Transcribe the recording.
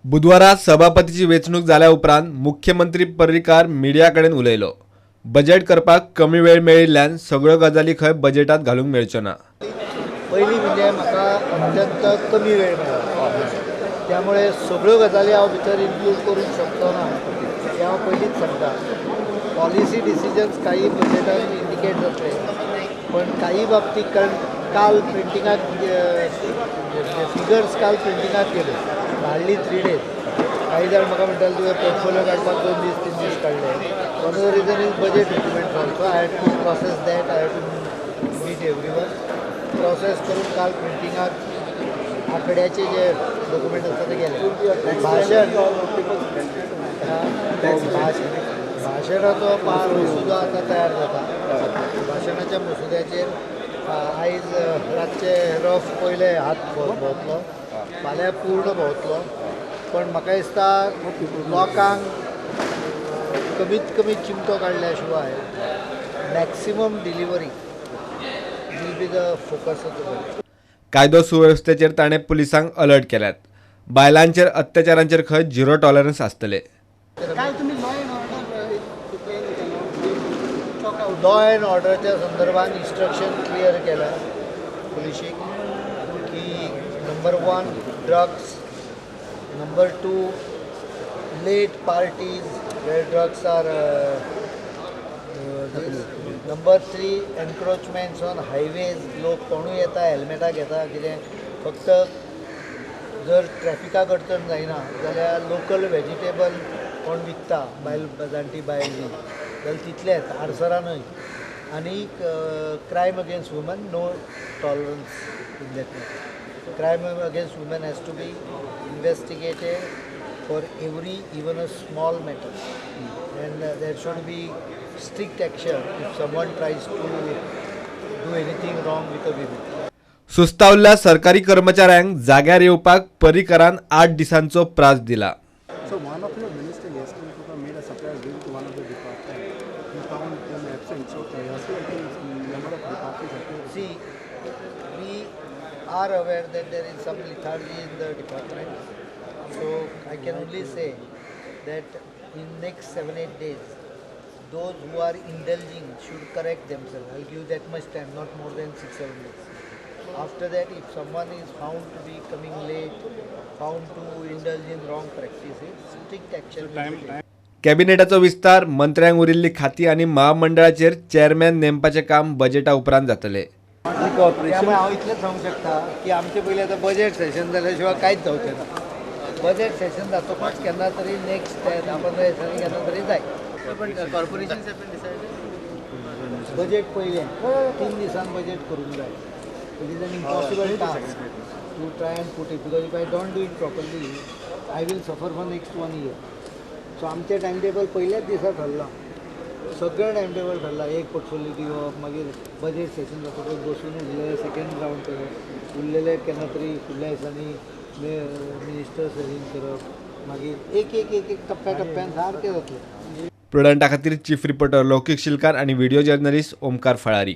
बुधवारात सभापतीची वेचणूक झाल्या उपरांत मुख्यमंत्री पर्रीकार मिडियाकडेन उलयलो। बजेट करपाक कमी वेळ मेळिल्ल्यान सगळ्यो गजाली खंय बजेटात घालूंक मेळच्यो ना। पहिली म्हणजे म्हाका अत्यंत कमी वेळ मेळ्ळो, त्यामुळे सगळ्यो गजाली हांव भितर इन्क्लूड करूंक शकचो ना हें हांव पयलींच सांगता। पॉलिसी डिसिजन्स काही बजेटांत इंडिकेट जातले, पण काही बाबतींत कारण काल प्रिंटिंगाक फिगर्स काल प्रिंटिंगाक गेले, हार्डली 3 days। काही जाण म्हाका म्हणटाले तुवें पोर्टफोलियो काडपाक 2 दीस 3 दीस काडले। One of the reason is budget document also. I had to process that, I had to meet everyone, process करून काल प्रिंटिंगाक आंकड्याचे जे डॉक्युमेंट आसता ते गेले। भाशणाचो मसुदो आतां तयार जाता। भाशणाच्या मसुद्याचेर आयज रातचे रफ पयले हात भोंवतलो, फाल्यां पूर्ण भोंवतलो, पण म्हाका दिसता लोकांक कमीत कमी चिमटो काडल्या शिवाय maximum delivery will be the focus of the budget. कायदो सुवेवस्थेचेर ताणें पुलिसांक अलर्ट केल्यात। बायलांचेर अत्याचारांचेर खंय झिरो टॉलरन्स आसतले। लॉ अँड ऑर्डरच्या संदर्भात इन्स्ट्रक्शन क्लियर केला पुलिशीक की number 1 drugs, number 2 late parties where drugs are, number 3 encroachments on highways, लोक कोणूय येता हेल्मेटां घेता, कितें फक्त जर ट्रॅफिकाक अडचण जायना जाल्यार लोकल वेजिटेबल कोण विकता बायल जाणटी बायल न्ही जाल्यार तितलेंच आडसरां न्हय। आनीक crime against woman, no tolerance in that matter. Crime against woman has to be investigated for every even a small matter, and there should be strict action if someone tries to do anything wrong with a women. सुस्तावल्ल्या सरकारी कर्मचाऱ्यांक जाग्यार येवपाक पर्रीकारान 8 दिसांचो प्राझ दिला। So one of your minister yesterday made a surprise visit to one of the departments. He found them absent. So yesterday number of departments appeared. See, we are aware that there is some lethargy in the department. So I can only say that in next 7-8 days, those who are indulging should correct themselves. I'll give that much time, not more than 6-7 days. After that, if someone is found to be coming late, found to indulge in wrong practices, strict action will be taken. कॅबिनेटाचो विस्तार, मंत्र्यांक उरिल्ली खाती आनी महामंडळाचेर chairman नेमपाचें काम बजेटा उपरांत जातलें। त्यामुळे हांव इतलेंच सांगूंक शकता की आमचे पयलीं आतां बजेट सेशन जाल्या शिवाय कांयच जावचें ना। बजेट सेशन जातकच केन्ना तरी नेक्स्ट 10-15 दिसांनी केन्ना तरी जाय। पण कॉर्पोरेशन बजेट पयलें 3 दिसान बजेट करूंक जाय। It is an impossible task to try and put it, because if I don't do it properly I will suffer for next 1 year. So आमचें टायम टेबल पयल्याच दिसा ठरलां, सगळें टायम टेबल ठरलां। एक portfolio दिवप, मागीर बजेट सेशन जातकच बसून उरलेले सेकेंड रावंड करप, उरलेले केन्ना तरी फुडल्या दिसांनी मिनिस्टर्स हेरींग करप, मागीर एक टप्प्या टप्प्यान सारकें जातलें। प्रुडंटा खातीर चीफ रिपोर्टर लौकीक शिलकार आनी व्हिडिओ जर्नलिस्ट ओमकार फळारी।